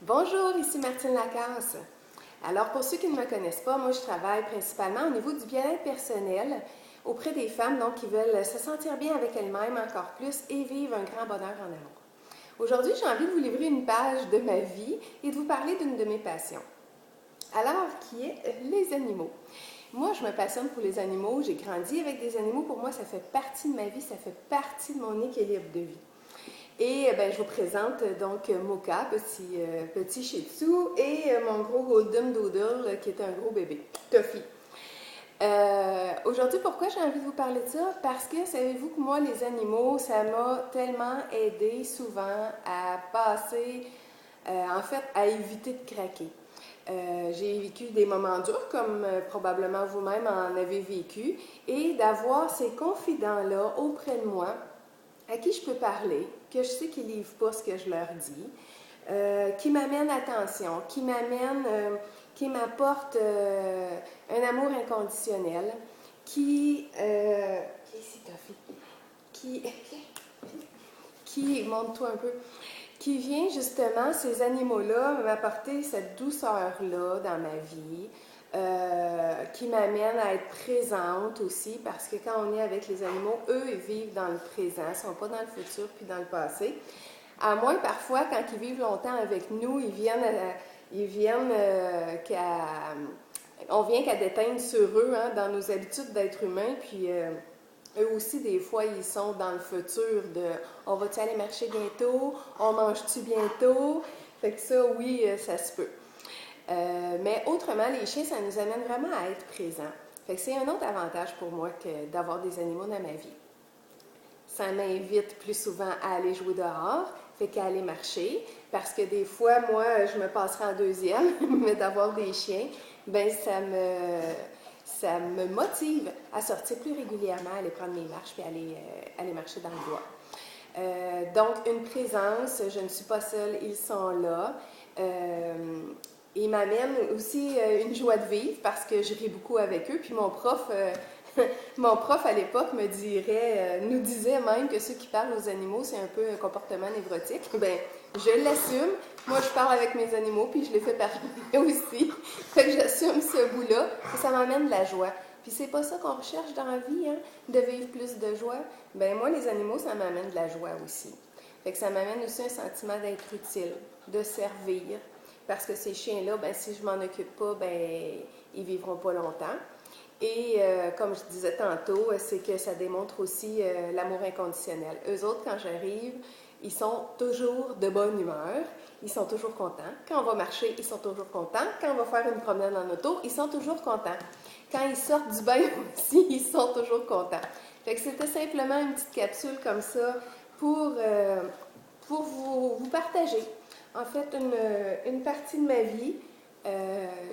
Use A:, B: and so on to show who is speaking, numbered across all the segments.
A: Bonjour, ici Martine Lacasse. Alors, pour ceux qui ne me connaissent pas, moi, je travaille principalement au niveau du bien-être personnel auprès des femmes donc, qui veulent se sentir bien avec elles-mêmes encore plus et vivre un grand bonheur en amour. Aujourd'hui, j'ai envie de vous livrer une page de ma vie et de vous parler d'une de mes passions. Alors, qui est les animaux. Moi, je me passionne pour les animaux. J'ai grandi avec des animaux. Pour moi, ça fait partie de ma vie, ça fait partie de mon équilibre de vie. Et je vous présente donc Mocha, petit Shih Tzu, et mon gros Golden Doodle, qui est un gros bébé, Toffee. Aujourd'hui, pourquoi j'ai envie de vous parler de ça? Parce que savez-vous que moi, les animaux, ça m'a tellement aidé souvent à passer, à éviter de craquer. J'ai vécu des moments durs, comme probablement vous-même en avez vécu, et d'avoir ces confidents-là auprès de moi, à qui je peux parler, que je sais qu'ils ne livrent pas ce que je leur dis, qui m'amènent attention, qui m'apportent un amour inconditionnel, qui, montre-toi un peu, qui vient justement, ces animaux-là, m'apporter cette douceur-là dans ma vie, qui m'amène à être présente aussi, parce que quand on est avec les animaux, eux, ils vivent dans le présent, ils ne sont pas dans le futur puis dans le passé. À moins, parfois, quand ils vivent longtemps avec nous, on vient qu'à déteindre sur eux, hein, dans nos habitudes d'être humains, puis eux aussi, des fois, ils sont dans le futur de on va-tu aller marcher bientôt? On mange-tu bientôt? Fait que ça, oui, ça se peut. Mais autrement, les chiens, ça nous amène vraiment à être présents. Fait que c'est un autre avantage pour moi que d'avoir des animaux dans ma vie. Ça m'invite plus souvent à aller jouer dehors, fait qu'à aller marcher, parce que des fois, moi, je me passerai en deuxième, mais d'avoir des chiens, ben ça me motive à sortir plus régulièrement, aller prendre mes marches puis aller marcher dans le bois. Donc, une présence, je ne suis pas seule, ils sont là. Ils m'amènent aussi une joie de vivre parce que je ris beaucoup avec eux. Puis mon prof à l'époque nous disait même que ceux qui parlent aux animaux, c'est un peu un comportement névrotique. Ben, je l'assume. Moi, je parle avec mes animaux, puis je les fais parler aussi. Fait que j'assume ce bout-là, et ça m'amène de la joie. Puis c'est pas ça qu'on recherche dans la vie, hein, de vivre plus de joie. Ben moi, les animaux, ça m'amène de la joie aussi. Fait que ça m'amène aussi un sentiment d'être utile, de servir. Parce que ces chiens-là, ben si je m'en occupe pas, ben ils vivront pas longtemps. Et comme je disais tantôt, c'est que ça démontre aussi l'amour inconditionnel. Eux autres, quand j'arrive, ils sont toujours de bonne humeur, ils sont toujours contents. Quand on va marcher, ils sont toujours contents. Quand on va faire une promenade en auto, ils sont toujours contents. Quand ils sortent du bain aussi, ils sont toujours contents. Fait que c'était simplement une petite capsule comme ça pour vous partager, en fait, une partie de ma vie.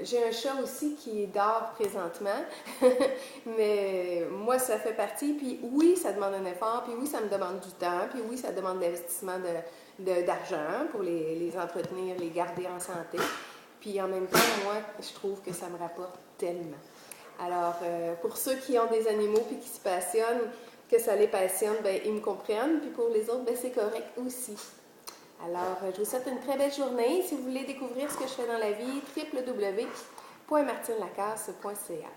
A: J'ai un chat aussi qui dort présentement, mais moi, ça fait partie. Puis oui, ça demande un effort, puis oui, ça me demande du temps, puis oui, ça demande d'investissement d'argent pour les entretenir, les garder en santé. Puis en même temps, moi, je trouve que ça me rapporte tellement. Alors, pour ceux qui ont des animaux puis qui se passionnent, que ça les passionne, ben ils me comprennent. Puis pour les autres, ben c'est correct aussi. Alors, je vous souhaite une très belle journée. Si vous voulez découvrir ce que je fais dans la vie, www.martinelacasse.ca.